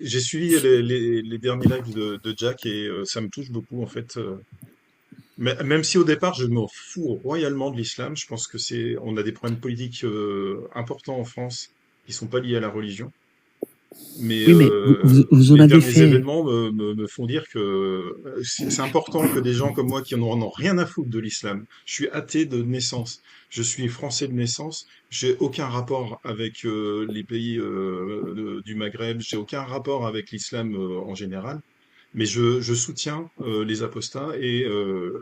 J'ai suivi les derniers lives de Jack et ça me touche beaucoup en fait. Même si au départ je me fous royalement de l'islam, je pense que on a des problèmes politiques importants en France qui sont pas liés à la religion. Mais Oui, mais vous en les avez derniers fait. événements me font dire que c'est important que des gens comme moi qui en ont rien à foutre de l'islam, je suis athée de naissance, je suis français de naissance, j'ai aucun rapport avec les pays du Maghreb, j'ai aucun rapport avec l'islam en général, mais je soutiens les apostats et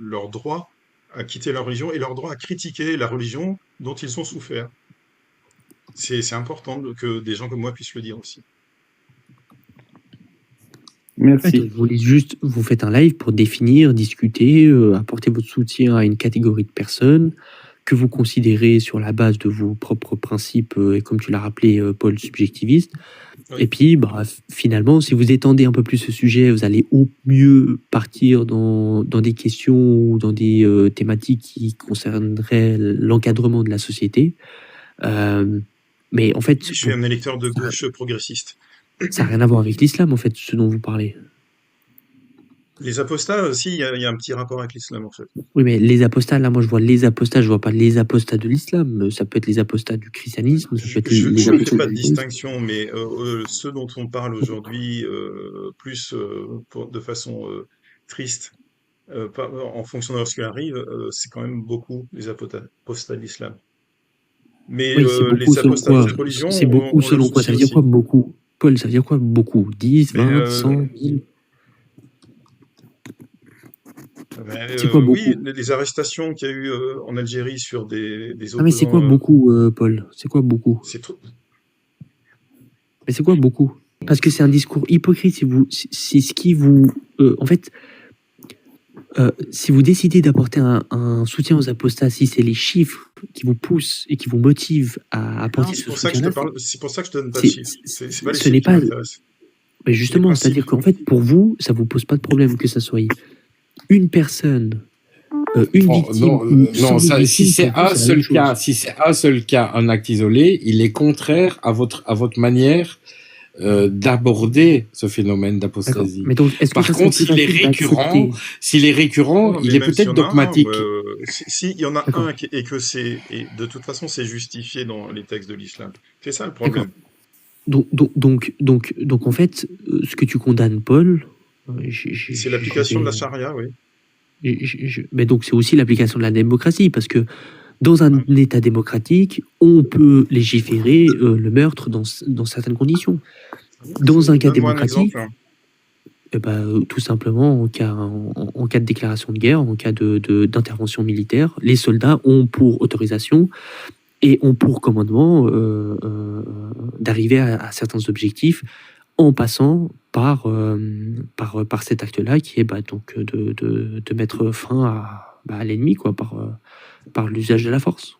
leur droit à quitter leur religion et leur droit à critiquer la religion dont ils ont souffert. C'est important que des gens comme moi puissent le dire aussi. En fait, Merci. vous voulez juste, vous faites un live pour définir, discuter, apporter votre soutien à une catégorie de personnes que vous considérez sur la base de vos propres principes, et comme tu l'as rappelé, Paul, subjectivistes. Et Oui. puis, bah, finalement, si vous étendez un peu plus ce sujet, vous allez au mieux partir dans des questions ou dans des thématiques qui concerneraient l'encadrement de la société. Mais en fait, Oui, je suis un électeur de gauche progressiste. ça n'a rien à voir avec l'islam, en fait, ce dont vous parlez. Les apostats aussi, il y a un petit rapport avec l'islam en fait. Oui, mais les apostats, là, moi, je vois les apostats, je vois pas les apostats de l'islam. Ça peut être les apostats du christianisme, ça peut être les Je ne fais apostats pas du de judaïsme. distinction, mais ceux dont on parle aujourd'hui, plus de façon triste, en fonction de ce qui arrive, c'est quand même beaucoup les apostats de l'islam. Mais Oui, c'est beaucoup les selon apostats quoi? d'autres religions, C'est beaucoup on le selon quoi? Ça soutient veut dire quoi aussi. beaucoup? Paul, ça veut dire quoi beaucoup? 10, Mais 20, 100, 1000? C'est quoi oui, beaucoup? les arrestations qu'il y a eu en Algérie sur des Ah, mais c'est opposants, quoi beaucoup, Paul? C'est quoi beaucoup? c'est trop. Mais c'est quoi beaucoup? Parce que c'est un discours hypocrite si vous, si ce qui vous, en fait, si vous décidez d'apporter un soutien aux apostats, si c'est les chiffres qui vous poussent et qui vous motivent à Non, apporter c'est ce pour ça que je te soutien-là, parle, c'est pour ça que je te donne pas de c'est, chiffres. c'est- C'est pas les ce chiffres n'est qui pas, m'intéressent, mais c'est les justement, principes. c'est-à-dire qu'en fait, pour vous, ça vous pose pas de problème que ça soit une personne, une Oh, victime non, ou non, 100 000 si victimes, c'est pour vous, un c'est la même seul cas, chose. si c'est un seul cas, un acte isolé, il est contraire à votre manière d'aborder ce phénomène D'accord. d'apostasie. Mais donc, est-ce que Par ça serait contre, plus facile d'accepter? s'il est récurrent, Non, il mais est même s'il y peut-être en a un, dogmatique. si il y en a D'accord, un et de toute façon c'est justifié dans les textes de l'islam. C'est ça le d'accord. problème. Donc, en fait, ce que tu condamnes, Paul, C'est l'application de la j'irai. charia, oui. Mais donc, c'est aussi l'application de la démocratie, parce que dans un Ah, État démocratique, on peut légiférer le meurtre dans certaines conditions. Dans un cas donne-moi un exemple, démocratique, hein. tout simplement, en cas de déclaration de guerre, en cas d'intervention militaire, les soldats ont pour autorisation et ont pour commandement d'arriver à certains objectifs en passant par cet acte-là qui est bah, donc de mettre fin à l'ennemi quoi, par l'usage de la force.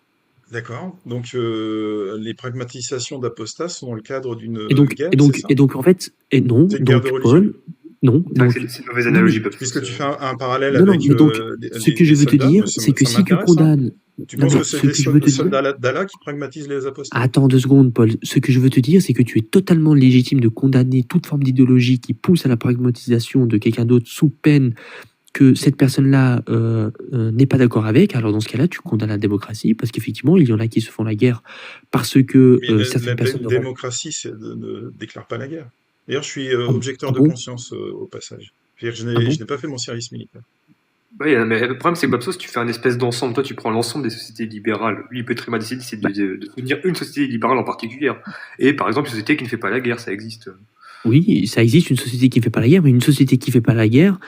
D'accord. Donc les pragmatisations d'apostats sont dans le cadre d'une Et donc, guerre, et c'est donc, ça? et donc en fait, et non, C'est une guerre de donc religion? Paul, non, C'est vrai que donc c'est une mauvaise non, mais analogie, Puisque Babsos. tu fais un parallèle non, non, avec mais donc ce que je les veux te soldats, dire, c'est que ça si tu m'intéresse, hein. condamnes, Tu non penses mais que c'est ce que je veux te dire, soldats d'Allah qui pragmatisent les apostats? attends 2 secondes, Paul. Ce que je veux te dire, c'est que tu es totalement légitime de condamner toute forme d'idéologie qui pousse à la pragmatisation de quelqu'un d'autre sous peine que cette personne-là n'est pas d'accord avec. Alors dans ce cas-là, tu condamnes la démocratie parce qu'effectivement, il y en a qui se font la guerre parce que Mais certaines personnes ne rendent. démocratie ne déclare pas la guerre. D'ailleurs, je suis Ah, objecteur ah de bon? conscience au passage. C'est-à-dire que Ah je bon? n'ai pas fait mon service militaire. Oui, mais le problème, c'est que Babsos, tu fais un espèce d'ensemble. Toi, tu prends l'ensemble des sociétés libérales. Lui, il peut très mal décider c'est de soutenir une société libérale en particulier. Et par exemple, une société qui ne fait pas la guerre, ça existe. Oui, ça existe une société qui ne fait pas la guerre, mais une société qui ne fait pas la guerre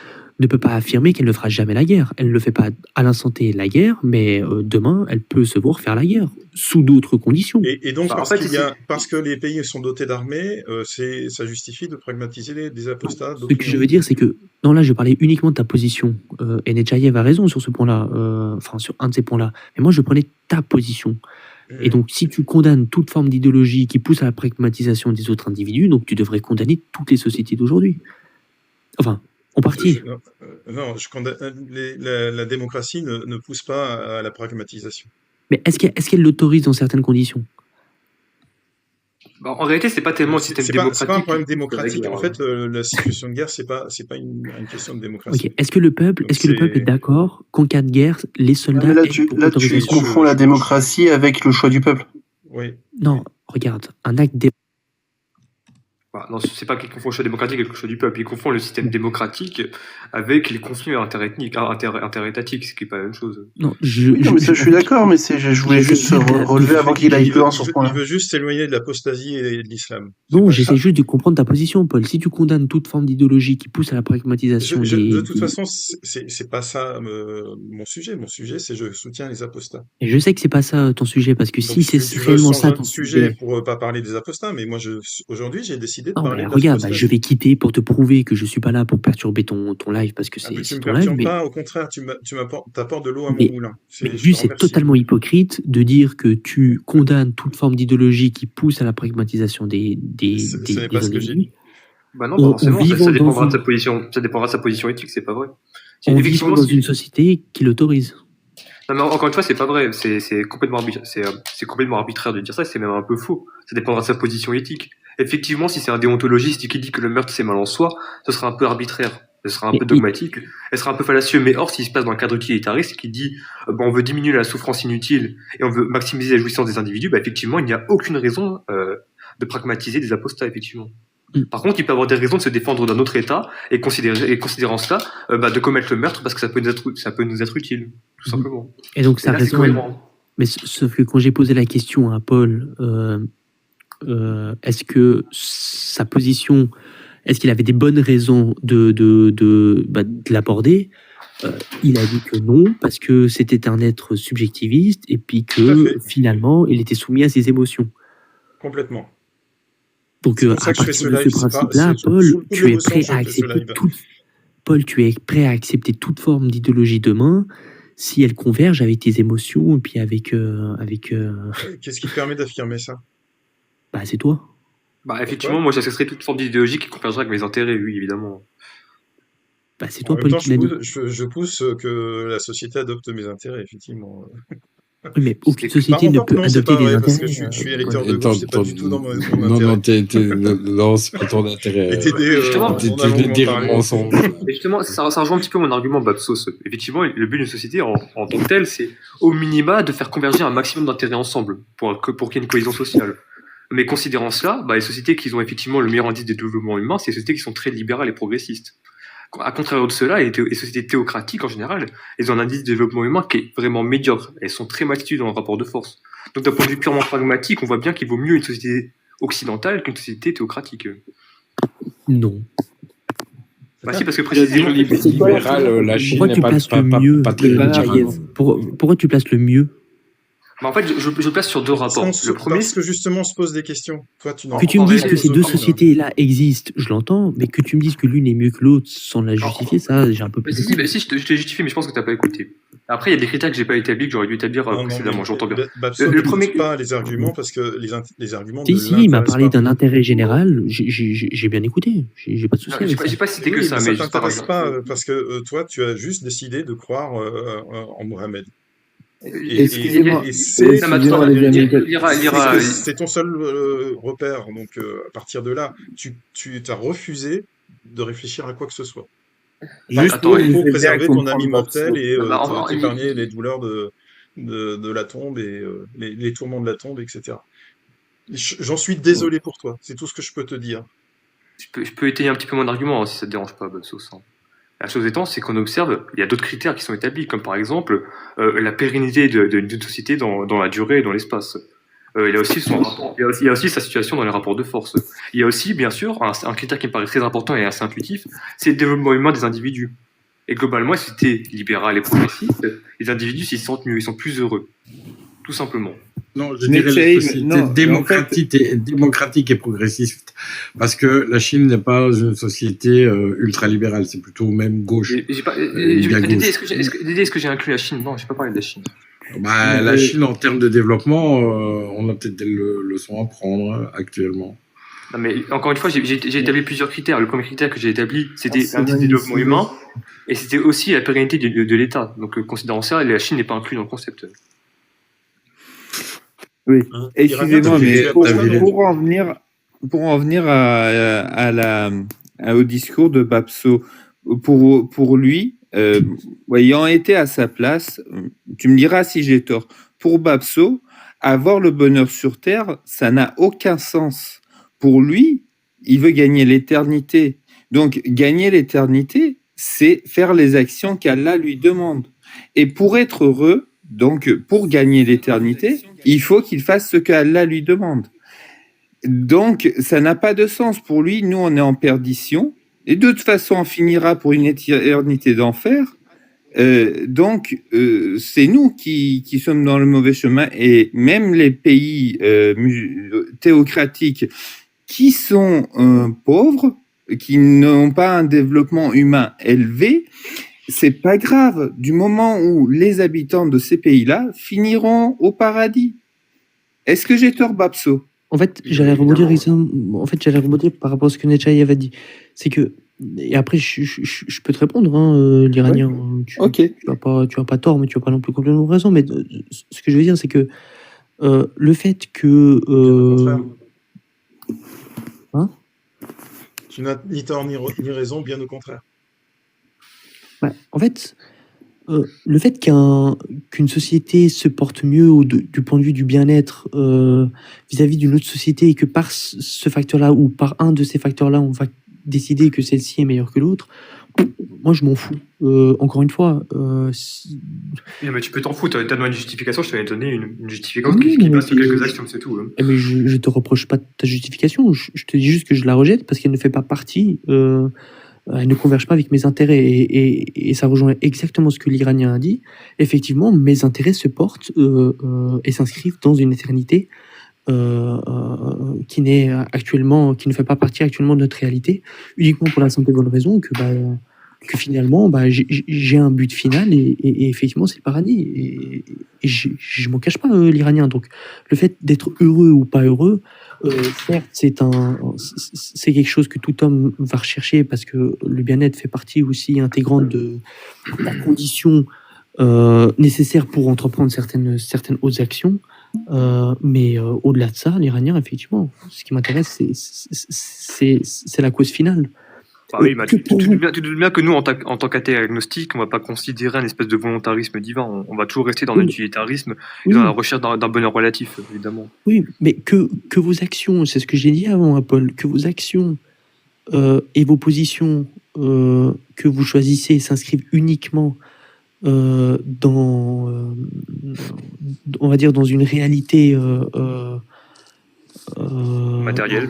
ne peut pas affirmer qu'elle ne fera jamais la guerre. Elle ne fait pas à l'instant T la guerre, mais demain, elle peut se voir faire la guerre, sous d'autres conditions. Et donc, Bah, en fait, parce que les pays sont dotés d'armées, ça justifie de pragmatiser des apostats Ce que je veux d'opinion. dire, c'est que, non, là, je parlais uniquement de ta position. Et Nechayev a raison sur ce point-là, enfin, sur un de ces points-là. Mais moi, je prenais ta position. Et Euh, donc, si tu condamnes toute forme d'idéologie qui pousse à la pragmatisation des autres individus, donc tu devrais condamner toutes les sociétés d'aujourd'hui. Enfin, en partie. non, non, je condamne, la démocratie ne pousse pas à la pragmatisation. Mais est-ce qu'elle l'autorise dans certaines conditions? Bah, en réalité, c'est pas tellement le système C'est pas un démocratique problème qui cause la démocratique. guerre, En fait, la situation de guerre, c'est pas une question de Ok. démocratie. Est-ce que le peuple Donc est d'accord qu'en cas de guerre, les Ouais, soldats mais là, aient pour tu autorisation? confonds la démocratie avec le choix du peuple. Oui. Non, regarde, un acte Bah, non, c'est pas qu'il confond le choix démocratique avec le choix du peuple. Il confond le système démocratique avec les conflits interétatiques, ce qui est pas la même chose. Non, Oui, non, mais ça, je suis d'accord, mais je voulais juste relever avant qu'il aille plus loin sur ce Il point-là. veut juste s'éloigner de l'apostasie et de l'islam. Non, j'essaie juste de comprendre ta position, Paul. Si tu condamnes toute forme d'idéologie qui pousse à la pragmatisation De toute façon, c'est pas ça mon sujet. Mon sujet, c'est je soutiens les apostats. Et je sais que c'est pas ça ton sujet, parce que Donc, si c'est tu veux réellement changer ça de ton sujet sujet... pour pas parler des apostats, mais moi, aujourd'hui, j'ai décidé de Non, parler mais de regarde, l'apostasie. je vais quitter pour te prouver que je suis pas là pour perturber ton live, parce que Ah, mais tu c'est me ton live, perturbes mais... pas, au contraire, t'apportes de l'eau à mon Mais, moulin. mais Je te juste, c'est remercie. totalement hypocrite de dire que tu condamnes toute forme d'idéologie qui pousse à la pragmatisation des Ce n'est pas ce que j'ai individus. dit. Bah non, pas forcément. Ça vivant dépendra dans de sa position. Ça dépendra de sa position éthique, c'est pas vrai. En vivant Effectivement, dans une société qui l'autorise. Non, mais encore une fois, c'est pas vrai. C'est complètement arbitraire. C'est complètement arbitraire de dire ça. C'est même un peu faux. Ça dépendra de sa position éthique. Effectivement, si c'est un déontologiste qui dit que le meurtre c'est mal en soi, ce sera un peu arbitraire. Ce sera un peu dogmatique. Elle sera un peu fallacieux. Mais or, s'il se passe dans un cadre utilitariste qui dit, on veut diminuer la souffrance inutile et on veut maximiser la jouissance des individus, bah effectivement, il n'y a aucune raison de pragmatiser des apostats, effectivement. Par contre, il peut avoir des raisons de se défendre d'un autre État et considérant cela, de commettre le meurtre parce que ça peut nous être utile, tout simplement. Et donc, ça là, c'est raison. cohérent. Mais sauf que quand j'ai posé la question à Paul, est-ce que sa position, est-ce qu'il avait des bonnes raisons de l'aborder? Il a dit que non, parce que c'était un être subjectiviste et puis que finalement, il était soumis à ses émotions. Complètement. Donc, C'est à pour ça que je fais partir ce de ce live, principe-là, c'est Paul, sous le coup de tu es l'émotion prêt que à je fais ce accepter live. Paul, tu es prêt à accepter toute forme d'idéologie demain si elle converge avec tes émotions et puis avec... Qu'est-ce qui te permet d'affirmer ça? Bah, c'est toi. Bah, effectivement, moi, j'accepterais toute forme d'idéologie qui convergerait avec mes intérêts, oui, évidemment. Bah, c'est En toi, même Paul, temps, qui l'a dit. je pousse que la société adopte mes intérêts, effectivement. Oui, mais aucune société Par ne contre, peut non, c'est adopter pas des vrai, parce intérêts. que je suis électeur de gauche, c'est pas du tout dans mon intérêt. Non, c'est pas ton intérêt. Et t'aider, Justement, on a T'es longuement dire parlé. ensemble. Et justement, ça rejoint un petit peu mon argument, Babsos. Effectivement, le but d'une société en tant que telle, c'est au minima de faire converger un maximum d'intérêts ensemble pour qu'il y ait une cohésion sociale. Mais considérant cela, les sociétés qui ont effectivement le meilleur indice de développement humain, c'est les sociétés qui sont très libérales et progressistes. À contraire de cela, les sociétés théocratiques en général, elles ont un indice de développement humain qui est vraiment médiocre. Elles sont très mal situées dans le rapport de force. Donc d'un point de vue purement pragmatique, on voit bien qu'il vaut mieux une société occidentale qu'une société théocratique. Non. Bah si, parce que précisément... Libéral, la Chine Pourquoi n'est tu pas, places pas, le pas, mieux pas très libérale. Pourquoi tu places le mieux? En fait, je le place sur deux rapports. Le premier, Parce que justement, on se pose des questions. Toi, tu n'en Que tu me en dises réalité, que ces poses deux aucune. sociétés-là existent, je l'entends, mais que tu me dises que l'une est mieux que l'autre sans la justifier, ça, j'ai un peu plus... Si, je t'ai justifié, mais je pense que t'as pas écouté. Après, il y a des critères que j'ai pas établis, que j'aurais dû établir précédemment, j'entends bien. Le premier pas les arguments, parce que les arguments Si, ne si, il m'a l'intéressent parlé pas. d'un intérêt général, j'ai bien écouté, j'ai pas de souci avec ça. J'ai pas cité que Oui, ça, mais mais ça juste par t'intéresse exemple. pas, parce que toi, tu as juste décidé de croire en Mohamed. Excusez-moi. C'est C'est ton seul repère. Donc, à partir de là, tu t'as refusé de réfléchir à quoi que ce soit. Juste pour pour préserver ton ami mortel et Bah, t'épargner les douleurs de la tombe et les tourments de la tombe, etc. J'en suis désolé pour toi. C'est tout ce que je peux te dire. Je peux étayer un petit peu mon argument, si ça te dérange pas, Babsos. La chose étant, c'est qu'on observe, il y a d'autres critères qui sont établis, comme par exemple la pérennité d'une société dans la durée et dans l'espace. Il y a aussi il y a aussi sa situation dans les rapports de force. Il y a aussi, bien sûr, un critère qui me paraît très important et assez intuitif, c'est le développement humain des individus. Et globalement, si c'était libéral et progressiste, les individus s'y sentent mieux, ils sont plus heureux. Tout simplement. Non, je dirais la société démocratique et progressiste. Parce que la Chine n'est pas une société ultralibérale, c'est plutôt même gauche. Dédé, est-ce que j'ai inclus la Chine? Non, j'ai pas parlé de la Chine. La Chine, en termes de développement, on a peut-être des leçons à prendre actuellement. Non, mais encore une fois, j'ai établi plusieurs critères. Le premier critère que j'ai établi, c'était l'indice de développement humain, et c'était aussi la pérennité de l'État. Donc, considérant ça, la Chine n'est pas inclue dans le concept. Oui, Hein. excusez-moi, Tu es mais apostat, donc? pour en venir au discours de Babso, pour lui, ayant été à sa place, tu me diras si j'ai tort. Pour Babso, avoir le bonheur sur terre, ça n'a aucun sens. Pour lui, il veut gagner l'éternité. Donc, gagner l'éternité, c'est faire les actions qu'Allah lui demande. Et pour être heureux, donc pour gagner l'éternité, il faut qu'il fasse ce qu'Allah lui demande. Donc, ça n'a pas de sens. Pour lui, nous, on est en perdition. Et de toute façon, on finira pour une éternité d'enfer. Donc, c'est nous qui sommes dans le mauvais chemin. Et même les pays théocratiques qui sont pauvres, qui n'ont pas un développement humain élevé, c'est pas grave, du moment où les habitants de ces pays-là finiront au paradis. Est-ce que j'ai tort, Babso? En fait, j'allais rebondir par rapport à ce que Nechaï avait dit. C'est que, et après, je peux te répondre, hein, l'Iranien. Ok. Tu as pas tort, mais tu as pas non plus complètement raison. Mais ce que je veux dire, c'est que le fait que. Hein? Tu n'as ni tort ni raison, bien au contraire. Ouais, en fait, le fait qu'une société se porte mieux du point de vue du bien-être vis-à-vis d'une autre société et que par ce facteur-là ou par un de ces facteurs-là, on va décider que celle-ci est meilleure que l'autre, moi je m'en fous. Encore une fois, Oui, mais tu peux t'en foutre, t'as donné une justification, je t'avais donné une justification qui passe sur quelques actions, c'est tout. Hein. Mais je te reproche pas ta justification, je te dis juste que je la rejette parce qu'elle ne fait pas partie. Elle ne converge pas avec mes intérêts et ça rejoint exactement ce que l'Iranien a dit. Effectivement, mes intérêts se portent et s'inscrivent dans une éternité qui ne fait pas partie actuellement de notre réalité, uniquement pour la simple et bonne raison que finalement, j'ai un but final et effectivement, c'est le paradis. Et je m'en cache pas, l'Iranien. Donc, le fait d'être heureux ou pas heureux, certes, c'est quelque chose que tout homme va rechercher parce que le bien-être fait partie aussi intégrante de la condition nécessaire pour entreprendre certaines autres actions. Mais au-delà de ça, l'Iranien, effectivement, ce qui m'intéresse, c'est la cause finale. Bah oui, tu te doutes bien que nous, en tant qu'athée agnostique, on va pas considérer un espèce de volontarisme divin. On va toujours rester dans l'utilitarisme et dans la recherche d'un bonheur relatif, évidemment. Oui, mais que vos actions, c'est ce que j'ai dit avant, Paul, que vos actions et vos positions que vous choisissez s'inscrivent uniquement dans, on va dire, dans une réalité matériel,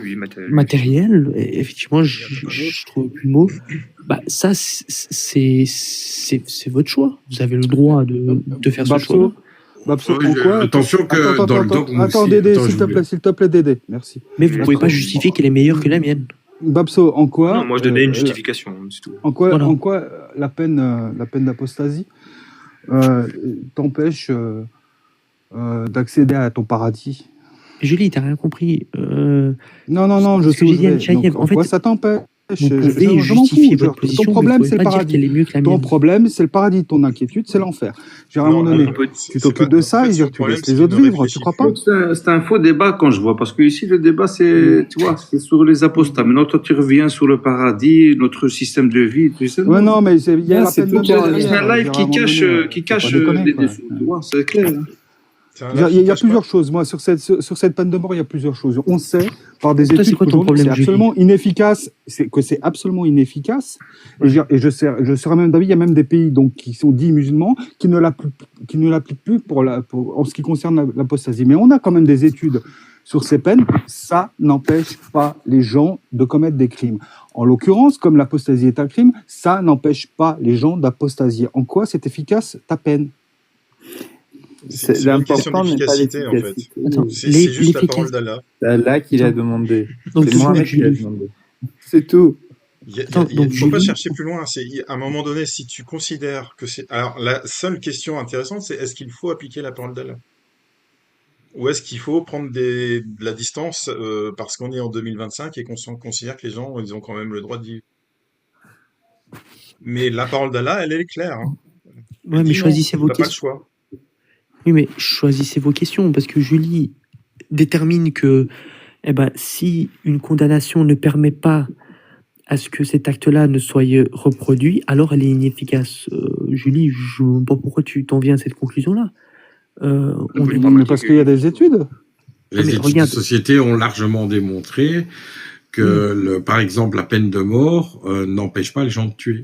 effectivement, je trouve plus le mot. Ça, c'est votre choix. Vous avez le droit de faire ce choix. Babso, en quoi attention que dans le dogme. Attends, Dédé, s'il te plaît, Dédé, merci. Mais vous ne pouvez pas justifier qu'elle est meilleure que la mienne. Babso, en quoi Non, moi je donnais une justification, c'est tout. En quoi la peine d'apostasie t'empêche d'accéder à ton paradis? Julie, t'as rien compris. Non, je sais où je vais. En fait, ça t'empêche? Vous pouvez justifier votre position, ton problème, c'est le paradis. Ton problème, c'est le paradis. Ton inquiétude, c'est l'enfer. À un moment donné, tu t'occupes de ça et tu laisses les autres vivre. Tu crois pas? C'est un faux débat quand je vois, parce que ici le débat, c'est sur les apostats. Maintenant, toi, tu reviens sur le paradis, notre système de vie. Tu sais, ouais, non, mais il y a la peine de mort. C'est un live qui cache des défauts. Tu vois, c'est clair. Il y a plusieurs choses. Moi, sur cette peine de mort, il y a plusieurs choses. On sait, par des études, que c'est absolument inefficace. C'est absolument inefficace. Ouais. Et je serais même d'avis, il y a même des pays qui sont dits musulmans qui ne l'appliquent plus en ce qui concerne l'apostasie. Mais on a quand même des études sur ces peines. Ça n'empêche pas les gens de commettre des crimes. En l'occurrence, comme l'apostasie est un crime, ça n'empêche pas les gens d'apostasier. En quoi c'est efficace, ta peine? C'est l'important n'est pas l'efficacité, en fait. C'est juste la parole d'Allah. C'est Allah qui l'a demandé. C'est Mohamed qui l'a demandé. C'est tout. Il ne faut pas chercher plus loin. À un moment donné, si tu considères que c'est... Alors, la seule question intéressante, c'est est-ce qu'il faut appliquer la parole d'Allah? Ou est-ce qu'il faut prendre de la distance parce qu'on est en 2025 et qu'on considère que les gens, ils ont quand même le droit de vivre? Mais la parole d'Allah, elle est claire. Hein. Ouais, mais choisissez vos questions. Pas le choix. Oui, mais choisissez vos questions, parce que Julie, détermine que si une condamnation ne permet pas à ce que cet acte-là ne soit reproduit, alors elle est inefficace. Julie, je ne sais pas pourquoi tu t'en viens à cette conclusion-là. Mais parce qu'il y a des études. Les études de société ont largement démontré que, par exemple, la peine de mort n'empêche pas les gens de tuer.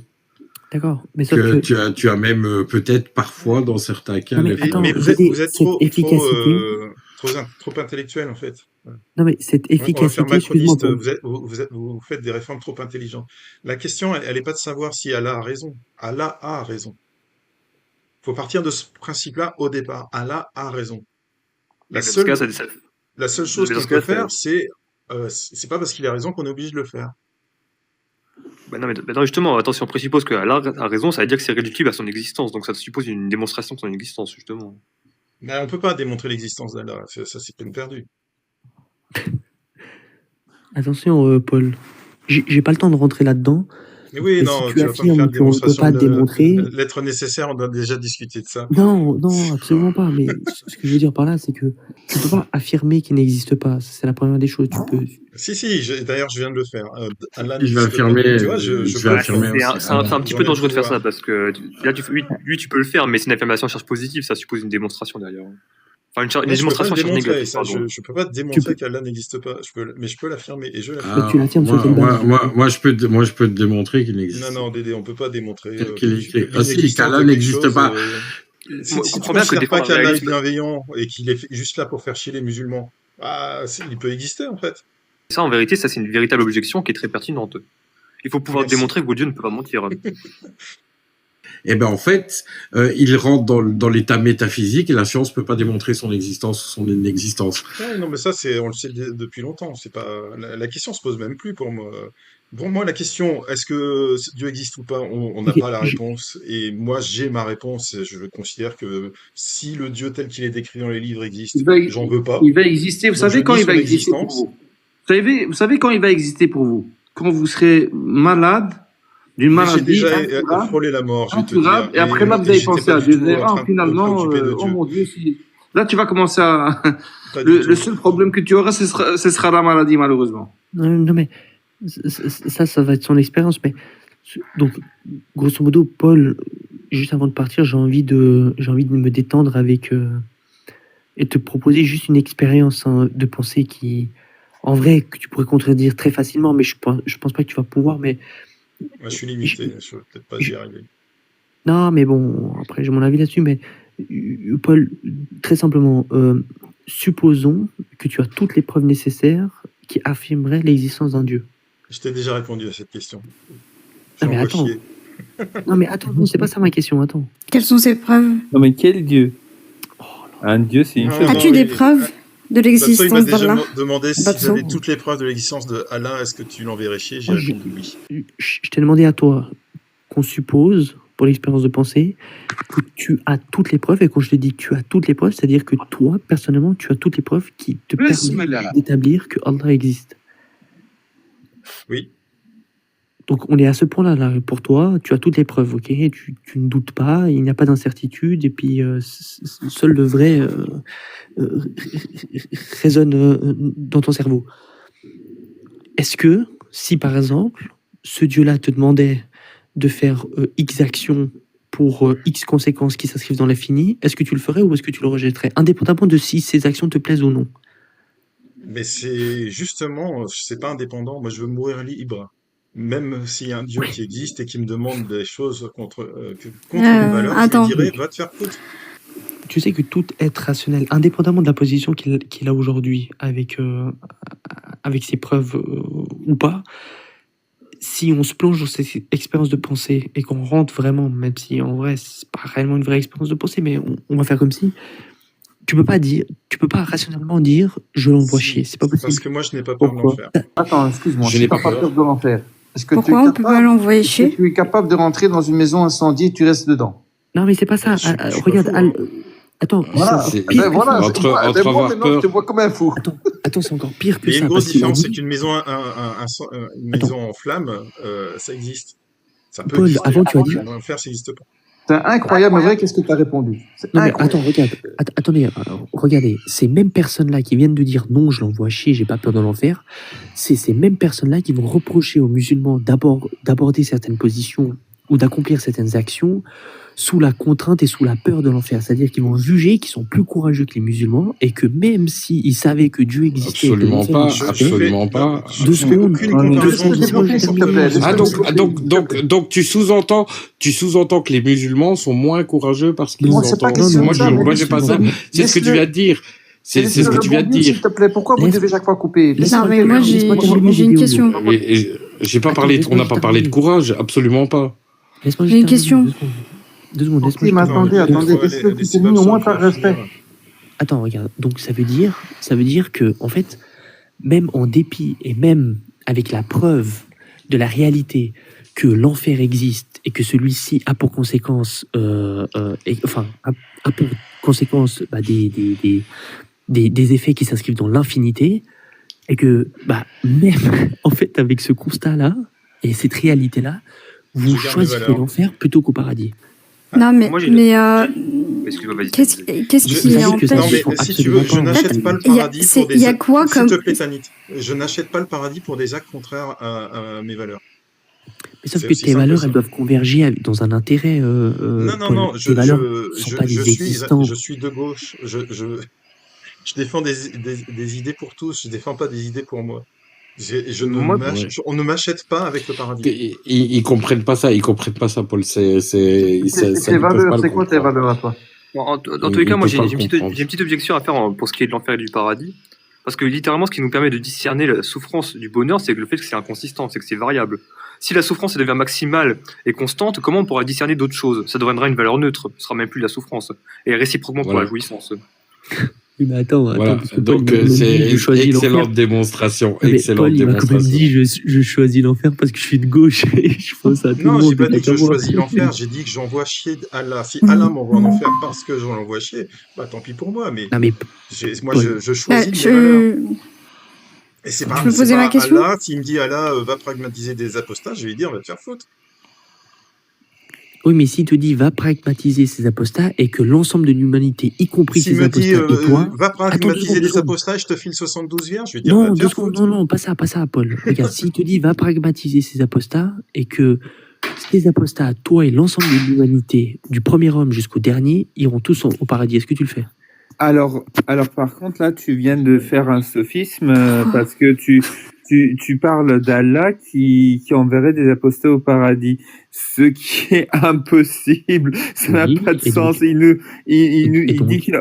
D'accord. Mais tu as même peut-être parfois, dans certains cas... Mais vous êtes trop intellectuel, en fait. Non, mais cette efficacité... On va faire macroniste, vous faites des réformes trop intelligentes. La question, elle n'est pas de savoir si Allah a raison. Allah a raison. Il faut partir de ce principe-là au départ. Allah a raison. La seule chose qu'on peut faire, c'est pas parce qu'il a raison qu'on est obligé de le faire. Non, justement, attention, on présuppose que Allah a raison, ça veut dire que c'est réductible à son existence, donc ça suppose une démonstration de son existence, justement. Mais on ne peut pas démontrer l'existence d'Allah, ça c'est peine perdue. Attention, Paul, j'ai pas le temps de rentrer là-dedans. Mais oui, non, si tu affirmes qu'on ne peut pas démontrer... L'être nécessaire, on a déjà discuté de ça. Non, absolument pas. Mais ce que je veux dire par là, c'est que tu ne peux pas affirmer qu'il n'existe pas. C'est la première des choses. Tu peux... Si, d'ailleurs, je viens de le faire. Je vais affirmer. Tu vois, c'est un petit peu dangereux de faire ça, parce que là, tu peux le faire, mais c'est une affirmation à charge positive, ça suppose une démonstration derrière. Enfin, une démonstration à charge négative. Je ne peux pas démontrer qu'Allah n'existe pas, mais je peux l'affirmer, et je l'affirme. Tu l'affirmes sur quelle base? Moi, je peux te démontrer qu'il n'existe pas. Non, Dédé, on ne peut pas démontrer. qu'Allah n'existe pas. Si tu ne considères pas qu'Allah est bienveillant et qu'il est juste là pour faire chier les musulmans, il peut exister, en fait. Ça, en vérité, c'est une véritable objection qui est très pertinente. Il faut pouvoir démontrer que Dieu ne peut pas mentir. Eh ben en fait, il rentre dans l'état métaphysique et la science peut pas démontrer son existence ou son inexistence. Ouais, non, mais ça, on le sait depuis longtemps. C'est pas la question se pose même plus pour moi. Pour moi, la question, est-ce que Dieu existe ou pas, on n'a pas la réponse. Et moi, j'ai ma réponse. Je considère que si le Dieu tel qu'il est décrit dans les livres existe, j'en veux pas. Il va exister. Vous savez quand il va exister pour vous? Vous savez quand il va exister pour vous? Quand vous serez malade d'une maladie. J'ai déjà frôlé la mort, je vais te dire. Et après là, vous avez pensé à Dieu. Finalement, oh mon Dieu, là, tu vas commencer à... Le seul problème que tu auras, ce sera la maladie, malheureusement. Non, mais ça va être son expérience. Mais donc, grosso modo, Paul, juste avant de partir, j'ai envie de me détendre avec et te proposer juste une expérience de pensée qui, en vrai, que tu pourrais contredire très facilement, mais je pense pas que tu vas pouvoir. Mais moi, je suis limité, je ne vais peut-être pas y arriver. Non, mais bon, après j'ai mon avis là-dessus, mais Paul, très simplement, supposons que tu as toutes les preuves nécessaires qui affirmeraient l'existence d'un Dieu. Je t'ai déjà répondu à cette question. Non, mais attends. Non, mais attends, c'est pas ça ma question, attends. Quelles sont ces preuves? Non, mais quel Dieu? Un Dieu, c'est une chose. As-tu des preuves de l'existence d'Allah? Il m'a déjà demandé si j'avais toutes les preuves de l'existence de Allah, est-ce que tu l'enverrais chier? J'ai répondu oui. Je t'ai demandé à toi qu'on suppose, pour l'expérience de pensée, que tu as toutes les preuves, et quand je te dis que tu as toutes les preuves, c'est-à-dire que toi, personnellement, tu as toutes les preuves qui te permettent d'établir que Allah existe. Oui. Donc on est à ce point-là, là. Pour toi, tu as toutes les preuves, ok? Tu ne doutes pas, il n'y a pas d'incertitude, et puis seul le vrai résonne dans ton cerveau. Est-ce que, si par exemple, ce Dieu-là te demandait de faire X actions pour X conséquences qui s'inscrivent dans l'infini, est-ce que tu le ferais ou est-ce que tu le rejetterais, indépendamment de si ces actions te plaisent ou non? Mais c'est justement, c'est pas indépendant, moi je veux mourir libre. Même s'il y a un Dieu qui existe et qui me demande des choses contre mes valeurs, je dirais, va te faire foutre. Tu sais que tout être rationnel, indépendamment de la position qu'il a aujourd'hui, avec ses preuves ou pas, si on se plonge dans cette expérience de pensée et qu'on rentre vraiment, même si en vrai c'est pas réellement une vraie expérience de pensée, mais on va faire comme si, tu peux pas rationnellement dire je l'envoie chier, c'est pas possible. Parce que moi je n'ai pas peur de l'enfer. Attends, excuse-moi, je n'ai pas peur de l'enfer. Pourquoi on peut pas l'envoyer chier? Tu es capable de rentrer dans une maison incendiée et tu restes dedans? Non mais c'est pas ça. Regarde, attends, voilà. Entre avoir peur, je te vois comme un fou. Attends, c'est encore pire que ça. Il y a une grosse différence, c'est qu'une maison, une maison en flammes, ça existe. Ça peut Paul, exister. avant tu as dit. L'enfer, ça n'existe pas. C'est incroyable, mais vrai, qu'est-ce que tu as répondu? Non, mais attends, attendez, regardez, ces mêmes personnes-là qui viennent de dire non, je l'envoie chier, j'ai pas peur de l'enfer, c'est ces mêmes personnes-là qui vont reprocher aux musulmans d'aborder certaines positions ou d'accomplir certaines actions sous la contrainte et sous la peur de l'enfer. C'est-à-dire qu'ils vont juger qu'ils sont plus courageux que les musulmans et que même s'ils savaient que Dieu existait... Absolument pas, absolument pas. Donc tu sous-entends que les musulmans sont moins courageux parce qu'ils entendent... Moi, j'ai pas ça. C'est ce que tu viens de dire. C'est ce que tu viens de dire. S'il te plaît, pourquoi vous devez chaque fois couper? Non, mais moi, j'ai une question. J'ai pas parlé, on n'a pas parlé de courage, absolument pas. J'ai une question. 2 secondes, laisse-moi. Mais attendez, qu'est-ce que tu mis au moins par respect? Attends, regarde. Donc ça veut dire que, en fait, même en dépit et même avec la preuve de la réalité que l'enfer existe et que celui-ci a pour conséquence, a pour conséquence des effets qui s'inscrivent dans l'infinité, et que même en fait avec ce constat-là et cette réalité-là, vous choisissez l'enfer plutôt qu'au paradis. Non, mais Excuse-moi, vas-y. qu'est-ce qui empêche? Non, mais si tu veux, je n'achète pas le paradis pour des... Il y a quoi comme... S'il te plaît, Tanit, je n'achète pas le paradis pour des actes contraires à mes valeurs. Mais sauf que tes valeurs, elles doivent converger dans un intérêt. Non, tes valeurs sont pas des existants. je suis de gauche. Je défends des idées pour tous. Je défends pas des idées pour moi. On ne m'achète pas avec le paradis. Ils comprennent pas ça, Paul. Tes valeurs, c'est quoi tes valeurs à toi? Dans tous les cas, moi j'ai une petite objection à faire pour ce qui est de l'enfer et du paradis. Parce que littéralement, ce qui nous permet de discerner la souffrance du bonheur, c'est que le fait que c'est inconsistant, c'est que c'est variable. Si la souffrance elle devient maximale et constante, comment on pourra discerner d'autres choses? Ça deviendra une valeur neutre, ce sera même plus la souffrance. Et réciproquement pour la jouissance. Oui, mais attends, voilà. Donc c'est excellente démonstration. Paul, il m'a quand même dit je choisis l'enfer parce que je suis de gauche et je pense à tout le monde. Non, j'ai pas dit que je choisis l'enfer, j'ai dit que j'envoie chier Allah. Si Allah m'envoie en enfer parce que je l'envoie chier, tant pis pour moi, mais, moi je choisis mes valeurs. Et c'est pas Allah, s'il me dit Allah va pragmatiser des apostats, je vais lui dire va te faire foutre. Oui, mais s'il te dit va pragmatiser ces apostats et que l'ensemble de l'humanité, y compris ces apostats et toi... va pragmatiser des apostats et je te file 72 vierges, je vais dire... Non, pas ça, Paul. Regarde, s'il te dit va pragmatiser ces apostats et que ces apostats, toi et l'ensemble de l'humanité, du premier homme jusqu'au dernier, iront tous au paradis, est-ce que tu le fais? Alors, par contre, là, tu viens de faire un sophisme parce que tu parles d'Allah qui enverrait des apostats au paradis, ce qui est impossible, ça n'a pas de sens. Il dit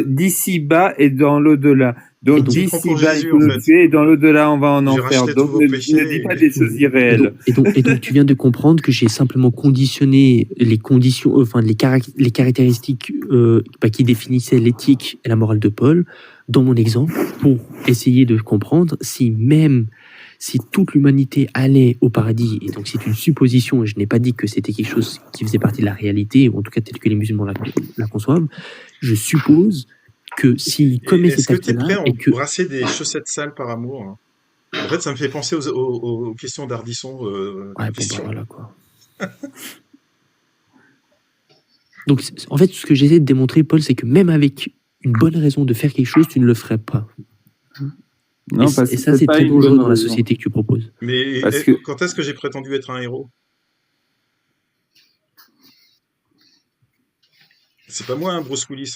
d'ici-bas et dans l'au-delà. Donc d'ici-bas, il faut nous tuer et dans l'au-delà, on va en enfer. Donc ne dis pas des choses irréelles. Et donc tu viens de comprendre que j'ai simplement conditionné les conditions, les caractéristiques qui définissaient l'éthique et la morale de Paul dans mon exemple pour essayer de comprendre si toute l'humanité allait au paradis, et donc c'est une supposition, et je n'ai pas dit que c'était quelque chose qui faisait partie de la réalité, ou en tout cas tel que les musulmans la conçoivent, je suppose que s'il commet cet acte-là... Est-ce que tu es prêt à brasser des chaussettes sales par amour, hein? En fait, ça me fait penser aux questions d'Ardisson. Voilà, quoi. Donc, en fait, ce que j'essaie de démontrer, Paul, c'est que même avec une bonne raison de faire quelque chose, tu ne le ferais pas. Non, et ça, c'est très dangereux dans la société que tu proposes. Mais quand est-ce que j'ai prétendu être un héros? C'est pas moi, Bruce Willis.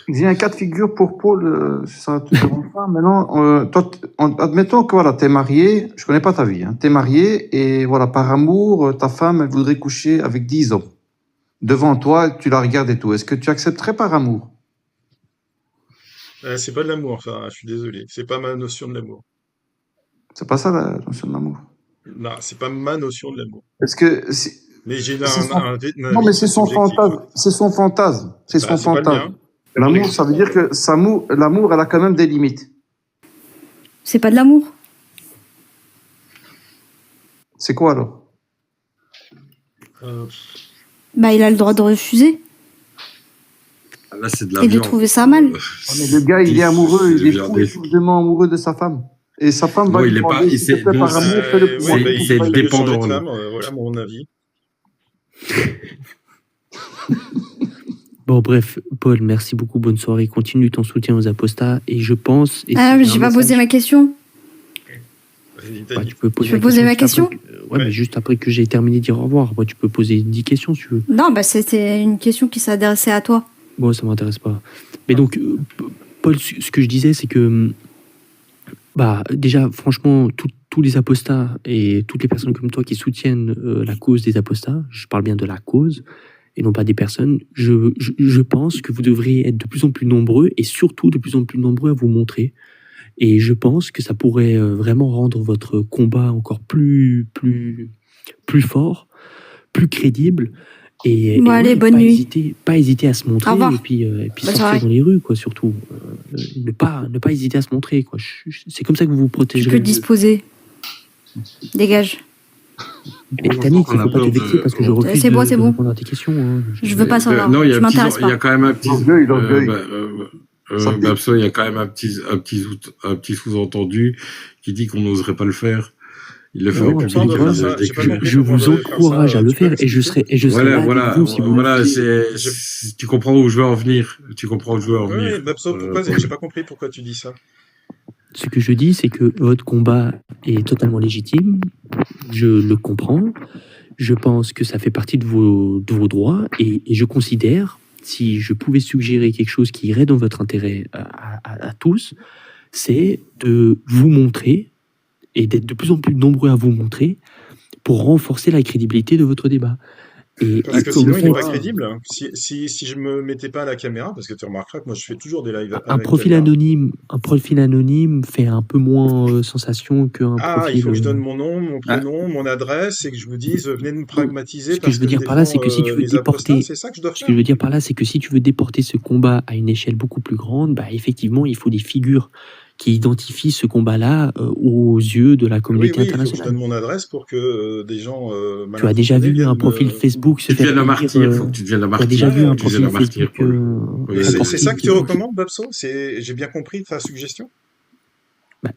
Il y a un cas de figure pour Paul, ça te dérange pas. Maintenant, toi, admettons que voilà, t'es marié, je connais pas ta vie, hein, t'es marié et voilà, par amour, ta femme, elle voudrait coucher avec 10 hommes. Devant toi, tu la regardes et tout. Est-ce que tu accepterais par amour? C'est pas de l'amour, ça, je suis désolé. C'est pas ma notion de l'amour. C'est pas ça la notion de l'amour? Non, c'est pas ma notion de l'amour. Est-ce que... Mais j'ai non, mais c'est son fantasme. C'est son fantasme. C'est son fantasme. L'amour, ça veut dire que l'amour, elle a quand même des limites. C'est pas de l'amour. C'est quoi alors? Il a le droit de refuser. Là, c'est de la et de trouver ça mal. Mais le gars, il est amoureux, il est profondément amoureux de sa femme. Et sa femme va lui demander si c'est par amour, fais-le pour moi. C'est dépendant. Voilà mon avis. Bon, bref, Paul, merci beaucoup, bonne soirée. Continue ton soutien aux apostats. Et je pense. Ah, mais j'ai pas posé ma question. Bah, tu peux Je peux poser ma question ouais, mais juste après que j'ai terminé de dire au revoir. Moi, tu peux poser 10 questions si tu veux. Non, bah c'était une question qui s'adressait à toi. Bon, ça m'intéresse pas. Mais donc, Paul, ce que je disais, c'est que. Bah, déjà, franchement, tous les apostats et toutes les personnes comme toi qui soutiennent la cause des apostats, je parle bien de la cause et non pas des personnes, je pense que vous devriez être de plus en plus nombreux et surtout de plus en plus nombreux à vous montrer. Et je pense que ça pourrait vraiment rendre votre combat encore plus fort, plus crédible. Et, Bon, allez, bonne nuit. Pas hésiter à se montrer Au revoir. et puis Bonne sortir soirée. dans les rues, quoi, surtout. Ne pas hésiter à se montrer, quoi. C'est comme ça que vous vous Tu protégerez. peux te disposer. Dégage. Mais Tanit, il ne faut pas te vexer parce que je refuse C'est bon, de c'est bon. répondre à tes questions. Hein. Je veux pas savoir. Non, il y Je a m'intéresse pas. quand même un petit. L'orgueil. Babso, il y a quand même un petit sous-entendu qui dit qu'on n'oserait pas le faire. Il le fait en public. Je vous encourage à le faire et je serai là avec vous si vous voilà, tu comprends où je veux en venir. Oui, Babso, pourquoi j'ai pas compris pourquoi tu dis ça. Ce que je dis, c'est que votre combat est totalement légitime. Je le comprends. Je pense que ça fait partie de vos droits et je considère, si je pouvais suggérer quelque chose qui irait dans votre intérêt à tous, c'est de vous montrer et d'être de plus en plus nombreux à vous montrer pour renforcer la crédibilité de votre débat. Parce que sinon, il n'est pas crédible. Si je me mettais pas à la caméra, parce que tu remarqueras que moi, je fais toujours des lives un profil anonyme fait un peu moins sensation qu'un profil... il faut que je donne mon nom, mon prénom, mon adresse, et que je vous dise, venez nous pragmatiser. Ce que je veux dire par là, c'est que si tu veux déporter... C'est ça que je dois faire. Ce que je veux dire par là, c'est que si tu veux déporter ce combat à une échelle beaucoup plus grande, bah, effectivement, il faut des figures qui identifie ce combat-là aux yeux de la communauté internationale. Il faut que je donne mon adresse pour que des gens... tu as déjà vu un profil Facebook se faire... Il faut que tu deviennes un martyr. Tu as déjà vu un profil Facebook... C'est ça que tu recommandes, Babso? J'ai bien compris ta suggestion?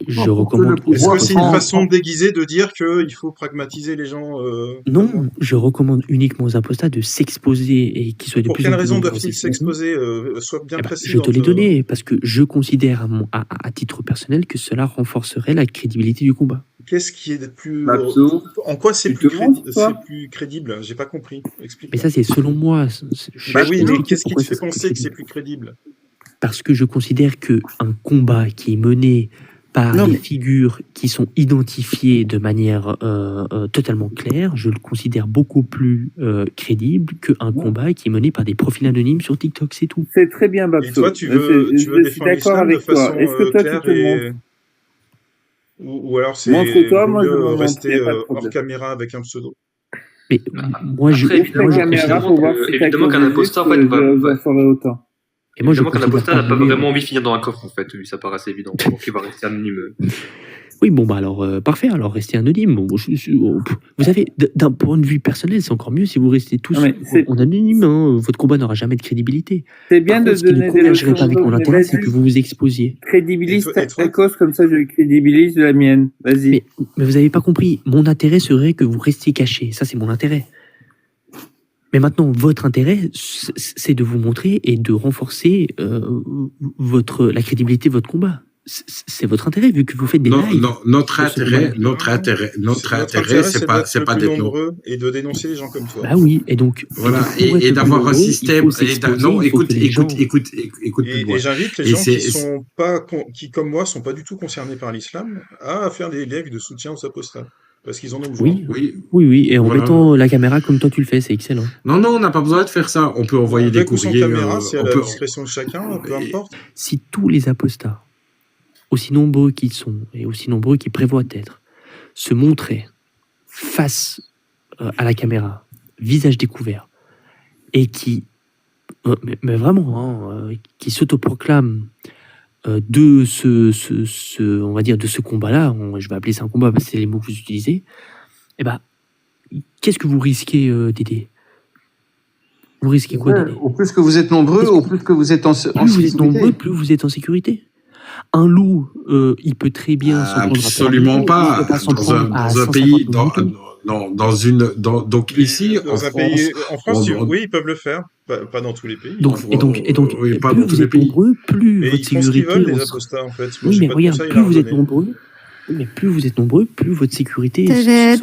Je recommande... Est-ce que c'est une façon déguisée de dire qu'il faut pragmatiser les gens Non, je recommande uniquement aux apostats de s'exposer et qu'ils soient de plus en plus... Pour quelle raison doivent-ils s'exposer? Sois bien précis. Je te l'ai donné, parce que je considère à titre personnel que cela renforcerait la crédibilité du combat. Qu'est-ce qui est plus... En quoi c'est plus crédible? J'ai pas compris. Explique. Mais ça, c'est selon moi. Oui, mais qu'est-ce qui te fait penser que c'est plus crédible? Parce que je considère qu'un combat qui est mené par des figures qui sont identifiées de manière totalement claire, je le considère beaucoup plus crédible qu'un combat qui est mené par des profils anonymes sur TikTok, c'est tout. C'est très bien, Babso. Et toi, tu veux défendre l'islam de façon claire et... Ou alors c'est mieux rester hors caméra avec un pseudo? Mais moi, évidemment qu'un imposteur, en fait, et moi, évidemment qu'un imposteur n'a pas vraiment envie de finir dans un coffre, en fait. Ça paraît assez évident. Donc, il va rester anonyme. Oui, bon, bah alors, parfait. Alors, restez anonyme. Bon, vous savez, d'un point de vue personnel, c'est encore mieux si vous restez tous en anonyme. Hein. Votre combat n'aura jamais de crédibilité. C'est bien de donner des leçons. Avec mon intérêt, c'est que vous vous exposiez. Crédibilise ta cause, comme ça, je crédibilise la mienne. Vas-y. Mais vous n'avez pas compris. Mon intérêt serait que vous restiez cachés. Ça, c'est mon intérêt. Mais maintenant, votre intérêt, c'est de vous montrer et de renforcer la crédibilité de votre combat. C'est votre intérêt, vu que vous faites des lives. Non, notre intérêt, c'est pas d'être nombreux et de dénoncer les gens comme toi. Bah oui, et donc... Voilà, et d'avoir un système... Non, écoute. Et j'invite les gens qui, comme moi, sont pas du tout concernés par l'islam, à faire des lives de soutien aux apostats. Parce qu'ils en ont besoin. Oui, et en mettant la caméra comme toi tu le fais, c'est excellent. Non, on n'a pas besoin de faire ça. On peut envoyer des courriers. Caméra, c'est à la discrétion de chacun, peu importe. Si tous les apostats, aussi nombreux qu'ils sont et aussi nombreux qu'ils prévoient être, se montraient face à la caméra, visage découvert, et qui, mais vraiment, qui s'autoproclament de on va dire de ce combat-là, je vais appeler ça un combat parce que c'est les mots que vous utilisez, eh ben, qu'est-ce que vous risquez, Dédé? Vous risquez quoi, Dédé? Au plus que vous êtes nombreux, au plus que vous êtes en sécurité. Plus vous êtes nombreux, plus vous êtes en sécurité. Un loup, il peut très bien s'en prendre absolument pas. Dans un pays... Donc ici, dans un pays, en France, oui, ils peuvent le faire, pas dans tous les pays. Oui, pas plus dans tous vous les êtes pays. nombreux, plus Mais votre ils font ce qu'ils sécurité. veulent, les apostats, en fait. Moi, Oui, j'ai mais pas de regarde, conseils à plus leur vous êtes donner. nombreux, oui, mais plus vous êtes nombreux, plus votre sécurité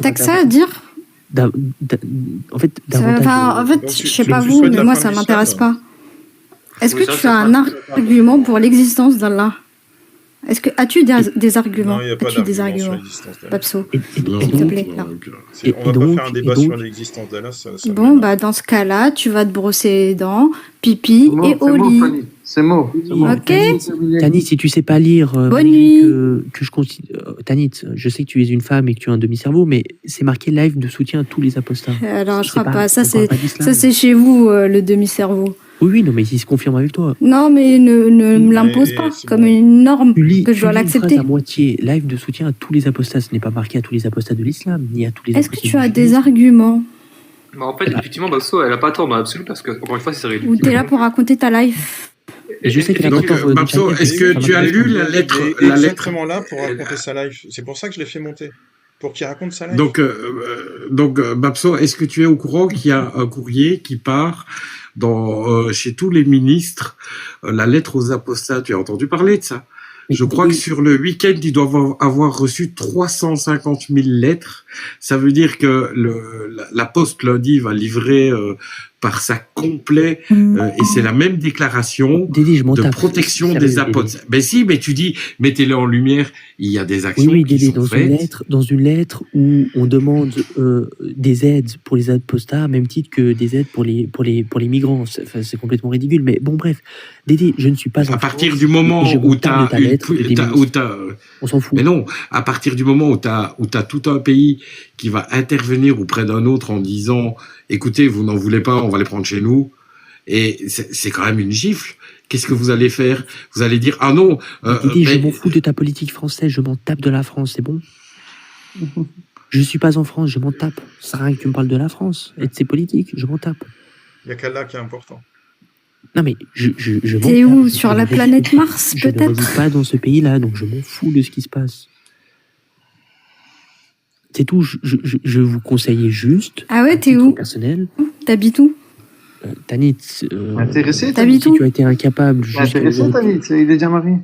T'as que ça à dire? en fait, davantage. Enfin, en fait, Donc, je sais tu pas vous, souhaites mais la moi, fin ça de m'intéresse l'islam? pas. Est-ce Oui, que c'est tu as vrai, un argument pour l'existence d'Allah? As-tu des arguments? Non, il n'y a pas As-tu des d'argument sur arguments, l'existence d'Allah. Babso? Non, S'il te plaît. non, Non. On va pas faire un débat sur l'existence d'Allah, ça Bon, m'énerve. bah, dans ce cas-là, tu vas te brosser les dents, pipi et au lit. C'est mort. Ok. Tanit, si tu sais pas lire, Bonne malgré nuit. que je considère. Tanit, je sais que tu es une femme et que tu as un demi-cerveau, mais c'est marqué live de soutien à tous les apostats. Alors, je C'est crois pas. Ça, on parle pas d'islam. c'est chez vous, le demi-cerveau. Oui, non, mais il se confirme avec toi. Non, mais ne me l'impose Mais pas c'est comme bon. une norme Tu lis que je dois une phrase l'accepter. à moitié, live de soutien à tous les apostats. Ce n'est pas marqué à tous les apostats de l'islam, ni à tous les Est-ce que apostats tu du as des judaïsme. arguments Mais en fait, effectivement, Babso, elle a pas tort dans l'absolu parce que, encore une fois, c'est réduit. ou t'es là pour raconter ta life? Et je sais qu'elle a Donc, pas tort. Babso, Nechayev, est-ce que ça tu as m'intéresse lu pas. la lettre, Il est exactement là pour raconter sa life. C'est pour ça que je l'ai fait monter. Pour qu'il raconte sa life. Donc, Babso, est-ce que tu es au courant qu'il y a un courrier qui part chez tous les ministres, la lettre aux apostats? Tu as entendu parler de ça? Je crois que sur le week-end, ils doivent avoir reçu 350 000 lettres. Ça veut dire que la Poste lundi va livrer par sac complet, et c'est la même déclaration Dédé, je m'en de tape. protection Sérieux, des Dédé. apostats. Ben si, mais tu dis, mettez-le en lumière, il y a des actions Oui, qui Dédé, sont faites. dans une lettre où on demande des aides pour les apostats, à même titre que des aides pour les migrants. C'est complètement ridicule. Mais bon, bref, Dédé, je ne suis pas en À partir France, du moment et je où me tu tape de ta lettre et des ministres. On s'en fout. mais non, à partir du moment où tu as tout un pays qui va intervenir auprès d'un autre en disant, écoutez, vous n'en voulez pas, on va les prendre chez nous, et c'est quand même une gifle. Qu'est-ce que vous allez faire? Vous allez dire, ah non, Dédé, je m'en fous de ta politique française, je m'en tape de la France, c'est bon? Je suis pas en France, je m'en tape. Ça sert à rien que tu me parles de la France et de ses politiques, je m'en tape. Il n'y a qu'Allah qui est important. Non mais je m'en T'es tape. où? Je Sur ne la réside- planète Mars, Je ne peut-être? réside pas dans ce pays-là, donc je m'en fous de ce qui se passe. C'est tout, je vous conseillais juste, Ah ouais, à t'es titre où? personnel, T'habites où? Tanit, Intéressé, T'habites si où? tu as été incapable jusqu'à Intéressé, aujourd'hui. Tanit? Il est déjà marié.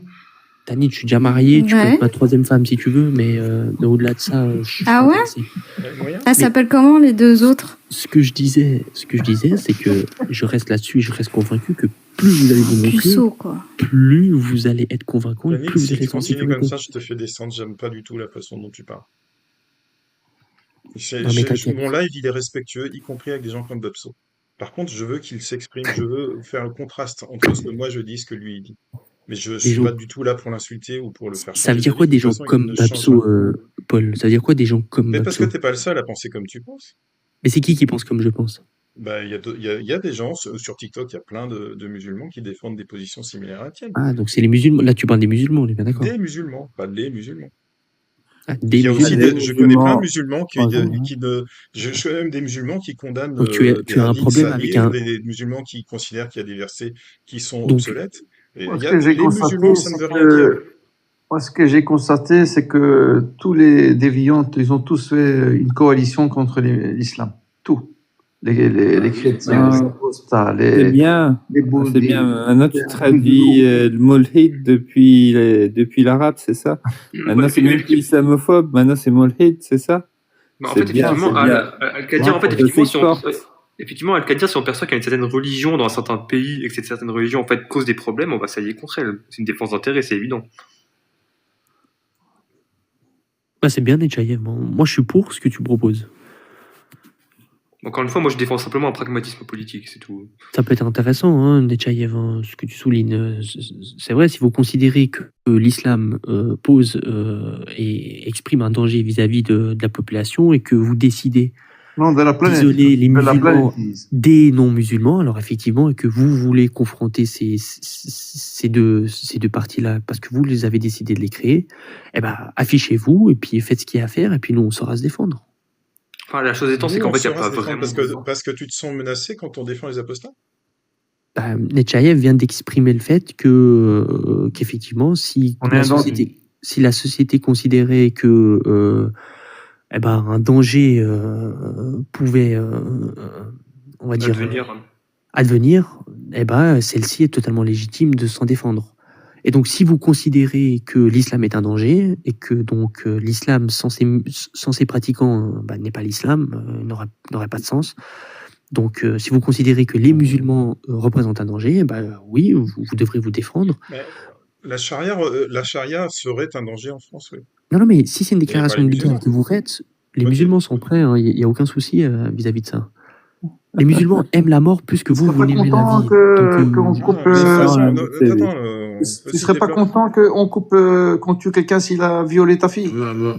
Tanit, je suis déjà marié, tu peux Ouais. être ma troisième femme si tu veux, mais au-delà de ça, je suis Ah pas ouais? intéressé. Il y a moyen. Elle s'appelle comment, les deux autres? Ce que je disais, c'est que je reste là-dessus et je reste convaincu que plus vous allez vous montrer, Puceau, quoi. plus vous allez être convaincant et Yannick, plus vous si allez tu être en continues comme sécurité. ça, je te fais descendre. J'aime pas du tout la façon dont tu parles. Non mais t'inquiète. Mon live, il est respectueux, y compris avec des gens comme Babso. Par contre, je veux qu'il s'exprime, je veux faire le contraste entre ce que moi je dis et ce que lui il dit. Mais je suis gens- pas du tout là pour l'insulter ou pour le faire Ça veut changer dire d'avis. quoi De des toute gens façon, il comme ne Babso, changera. Paul? Ça veut dire quoi des gens comme Mais parce que Babso? t'es pas le seul à penser comme tu penses. Mais c'est qui pense comme je pense? Bah, il y a des gens, sur TikTok, il y a plein de musulmans qui défendent des positions similaires à la tienne. Ah, donc c'est les musulmans. Là, tu parles des musulmans, on est bien d'accord. Des musulmans, pas les musulmans. Ah, Il des y a aussi musulmans. je connais plein de musulmans Musulmans. je connais même des musulmans qui condamnent Donc tu des as un hadiths problème avec sahih, un. des musulmans qui considèrent qu'il y a des versets qui sont Donc, obsolètes. Et Moi, il ce y a que j'ai les musulmans, constaté, ça ne c'est veut rien dire. que moi, ce que j'ai constaté, c'est que tous les déviants, ils ont tous fait une coalition contre l'islam. Tout. Les chrétiens, les apostats, C'est bien. les C'est bouddhistes. bien. Maintenant, tu traduis le molhid depuis l'arabe, c'est ça? Maintenant, c'est même plus islamophobe. Maintenant, c'est molhid, c'est ça? Mais en C'est fait, bien, effectivement, c'est bien. Al-Qadir, en fait, Ouais, effectivement, ça s'exporte. effectivement, Al-Qadir, si on perçoit qu'il y a une certaine religion dans un certain pays et que cette certaine religion, en fait, cause des problèmes, on va s'allier contre elle. C'est une défense d'intérêt, c'est évident. Bah, c'est bien, Nechayev. Moi, je suis pour ce que tu proposes. Encore une fois, moi, je défends simplement un pragmatisme politique, c'est tout. Ça peut être intéressant, hein, Nechayev, hein, ce que tu soulignes. C'est vrai, si vous considérez que l'islam pose et exprime un danger vis-à-vis de la population et que vous décidez Non, de la planète. d'isoler les De la musulmans planète. des non-musulmans, alors effectivement, et que vous voulez confronter ces deux parties-là parce que vous les avez décidé de les créer, eh ben, affichez-vous et puis faites ce qu'il y a à faire et puis nous, on saura se défendre. Enfin, la chose étant, c'est Nous, qu'en on fait, il n'y a saura pas se défendre vraiment... parce que tu te sens menacé quand on défend les apostats. Bah, Nechayev vient d'exprimer le fait que qu'effectivement, si On est un danger. la société considérait que eh ben, un danger pouvait, on va dire, Advenir. advenir, eh ben, celle-ci est totalement légitime de s'en défendre. Et donc, si vous considérez que l'islam est un danger et que donc l'islam sans ses pratiquants bah, n'est pas l'islam, n'aurait pas de sens. Donc, si vous considérez que les musulmans représentent un danger, bah, oui, vous devrez vous défendre. Mais la charia serait un danger en France, oui. Non, mais si c'est une Et pas déclaration les de guerre musulmans. que vous faites, les Ok. musulmans sont prêts, il n'y a aucun souci vis-à-vis de ça. Les musulmans aiment la mort plus que Tu vous, serais vous pas n'aimez la content vie. qu'on Donc, coupe. Mais de toute Ça, façon, on a non, noté, oui. attends, Tu vas-y, serais pas développe. content qu'on coupe, qu'on tue quelqu'un s'il a violé ta fille? Non, mais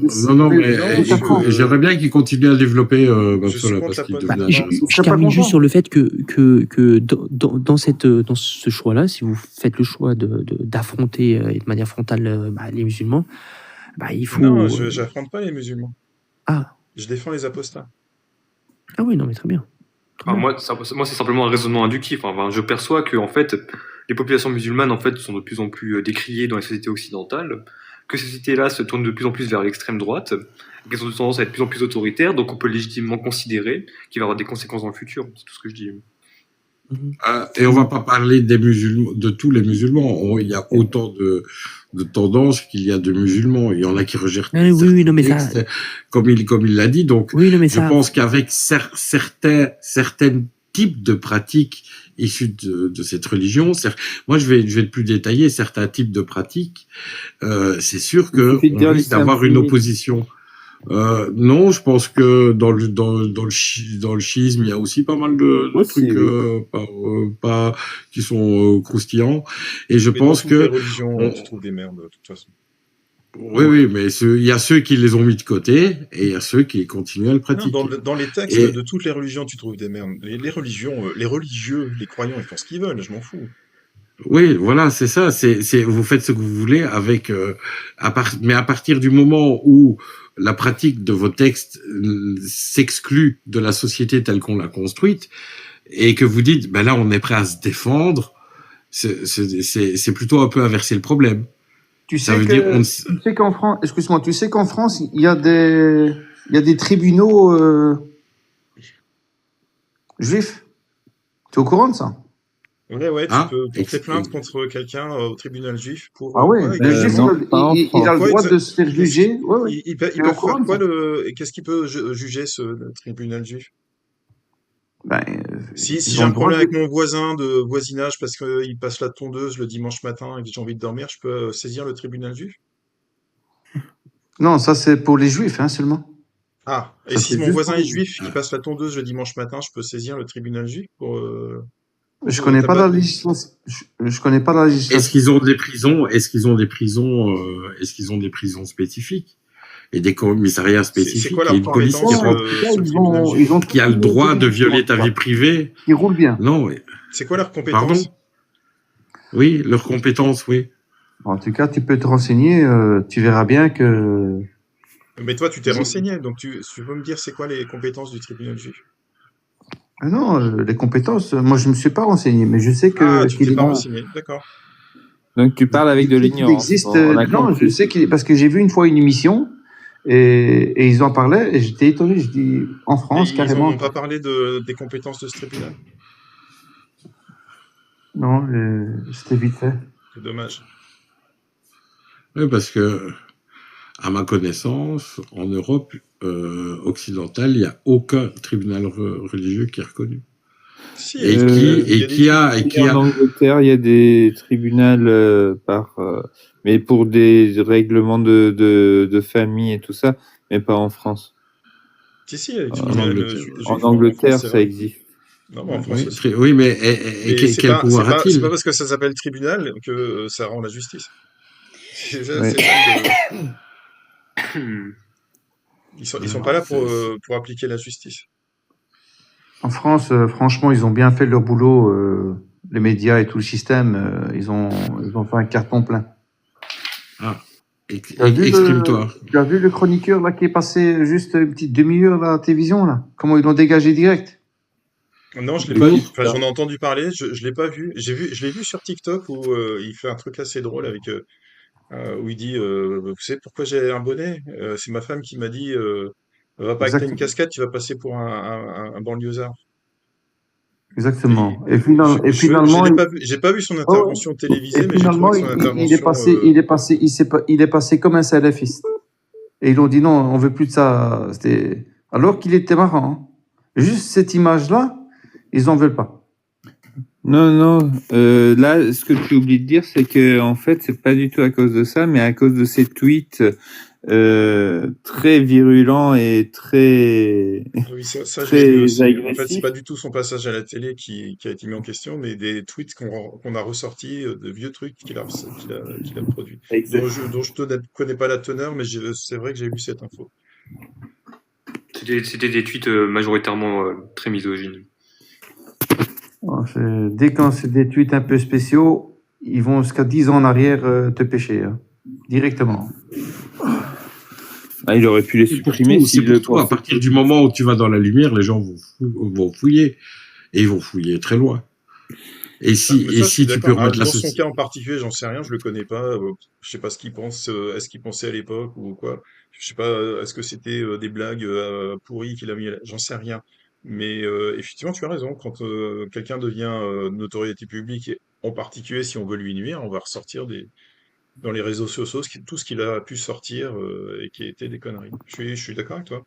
Non, j'aimerais bien qu'il continue à développer je Babso, suis là, contre parce la qu'il police. bah, devient... je Non, serais pas termine juste content. sur le fait que dans ce choix-là, si vous faites le choix d'affronter et de manière frontale bah, les musulmans, bah, il non, faut. j'affronte pas les musulmans. Ah, Je défends les apostats. ah oui, non, mais très bien. Très Enfin, bien. moi, c'est simplement un raisonnement inductif. Enfin, je perçois que, en fait, les populations musulmanes, en fait, sont de plus en plus décriées dans les sociétés occidentales, que ces sociétés-là se tournent de plus en plus vers l'extrême droite, qu'elles ont tendance à être de plus en plus autoritaires, donc on peut légitimement considérer qu'il va y avoir des conséquences dans le futur. C'est tout ce que je dis. Mhm. Et on va pas parler des musulmans, de tous les musulmans. Il y a autant de tendances qu'il y a de musulmans. Il y en a qui rejettent Ah, oui, oui, non, mais ça. textes, comme il l'a dit. Donc, Oui, non, mais je ça. pense qu'avec certains types de pratiques issues de cette religion, moi je vais être plus détaillé, certains types de pratiques, c'est sûr Il que suffit de on dire risque l'islam d'avoir une sunnite. opposition. Non, je pense que dans le chiisme, il y a aussi pas mal de Aussi, trucs oui. pas qui sont croustillants. Et je Mais dans pense toutes les que religions, tu trouves des merdes, de toute façon. oui, mais il y a ceux qui les ont mis de côté et il y a ceux qui continuent à le Non, pratiquer. dans les textes Et de toutes les religions, tu trouves des merdes. Les religions, les religieux, les croyants, ils font ce qu'ils veulent, je m'en fous. oui, voilà, c'est ça. Vous faites ce que vous voulez avec, mais à partir du moment où la pratique de vos textes s'exclut de la société telle qu'on l'a construite et que vous dites, ben là, on est prêt à se défendre, c'est plutôt un peu inverser le problème. Tu Ça sais veut que, dire, tu sais qu'en France, excuse-moi, tu sais qu'en France, il y a des tribunaux juifs. Tu es au courant de ça? Ouais, tu Ah, peux porter plainte contre quelqu'un au tribunal juif pour Ah ouais, quoi les juifs, exactement? Non, pas en il a France. le Quoi droit de se faire juger. Ouais, ouais. Ils Tu es au peuvent courant faire de quoi ça? et qu'est-ce qu'il peut juger le tribunal juif? Ben, Si ils j'ai ont un le droit problème de... avec mon voisin de voisinage parce qu'il passe la tondeuse le dimanche matin et que j'ai envie de dormir, je peux saisir le tribunal juif? Non, ça c'est pour les juifs, hein, seulement. Ah, et Ça si c'est mon juste pour voisin est les juifs. juif qui passe la tondeuse le dimanche matin, je peux saisir le tribunal juif pour Je connais pas la tabac? législation. Je connais pas la est-ce législation. qu'ils ont des prisons, est-ce qu'ils ont des prisons spécifiques et des commissariats C'est spécifiques quoi et leur une police qui compétence Ouais, en rentre, tout cas, sur le tribunal juif? ils ont qui a le toutes les droit de juridictions, violer en ta tout vie cas. privée? Ils roulent bien. Non, oui. C'est quoi leur Pardon? compétence? Oui, leurs compétences, oui. En tout cas, tu peux te renseigner, tu verras bien que... Mais toi, tu t'es renseigné, donc tu peux me dire c'est quoi les compétences du tribunal juif? Ah non, les compétences, moi je me suis pas renseigné, mais je sais Ah, que tu qu'il t'es y pas a... renseigné, d'accord. Donc tu parles avec de qu'il l'ignorance. existe... On a non, je compris. sais parce que j'ai vu une fois une émission et ils en parlaient et j'étais étonné. Je dis, en Et France, ils en carrément... ont pas parlé des compétences de ce tribunal? Non, c'était vite fait. C'est dommage. Oui, parce que, à ma connaissance, en Europe occidentale, il n'y a aucun tribunal religieux qui est reconnu. Si, Et il y a des qui a, En Angleterre, il y a des tribunaux mais pour des règlements de famille et tout ça, mais pas en France. Si, il y a des En tribunaux Angleterre, juifs en France, Angleterre, c'est ça vrai. existe. Non, mais en France oui, aussi. oui, mais Mais quel pouvoir c'est a-t-il? pas parce que ça s'appelle tribunal que ça rend la justice. C'est ça, Ouais. c'est ça ils sont pas là C'est- pour appliquer la justice. En France, franchement, ils ont bien fait leur boulot, les médias et tout le système. Ils ont fait un carton plein. Ah, Tu as vu exprime-toi. tu as vu le chroniqueur là qui est passé juste une petite demi-heure à la télévision là? Comment ils l'ont dégagé direct? Non, je l'ai Oui. pas vu. Enfin, j'en ai entendu parler, je l'ai pas vu. Je l'ai vu sur TikTok où il fait un truc assez drôle avec où il dit vous savez pourquoi j'ai un bonnet? C'est ma femme qui m'a dit Va pas que t'as une Exactement. casquette, tu vas passer pour un banlieusard. Et, Exactement. Et, je finalement, j'ai pas vu son oh ouais. intervention Et télévisée, mais j'ai trouvé finalement, que son il est intervention, passé, il est passé comme un salafiste. Et ils ont dit non, on veut plus de ça. Alors qu'il était marrant, hein. Juste cette image-là, ils en veulent pas. Non, non. Là, ce que tu oublies de dire, c'est que en fait, c'est pas du tout à cause de ça, mais à cause de ces tweets très virulents et très Oui, ça je l'ai vu très aussi. En fait, c'est agressifs. pas du tout son passage à la télé qui a été mis en question, mais des tweets qu'on a ressortis, de vieux trucs qu'il a produits, Exact. dont je ne connais pas la teneur, mais c'est vrai que j'ai vu cette info. C'était des tweets majoritairement très misogynes. Dès quand c'est des tweets un peu spéciaux, ils vont jusqu'à 10 ans en arrière te pêcher, hein, directement. Ah, il aurait pu les C'est pour supprimer tout, c'est s'il le pour tout. À pensait. partir du moment où tu vas dans la lumière, les gens vont fouiller. Et ils vont fouiller très loin. Et Ah, si, mais et ça, je suis si tu peux d'accord. Ah, remettre la dans son société. cas en particulier, j'en sais rien, je le connais pas. Je sais pas ce qu'il pense. Est-ce qu'il pensait à l'époque ou quoi? Je sais pas. Est-ce que c'était des blagues pourries qu'il a mis? J'en sais rien. Mais effectivement, tu as raison. Quand quelqu'un devient notoriété publique, et en particulier si on veut lui nuire, on va ressortir dans les réseaux sociaux tout ce qu'il a pu sortir et qui a été des conneries. Je suis d'accord avec toi.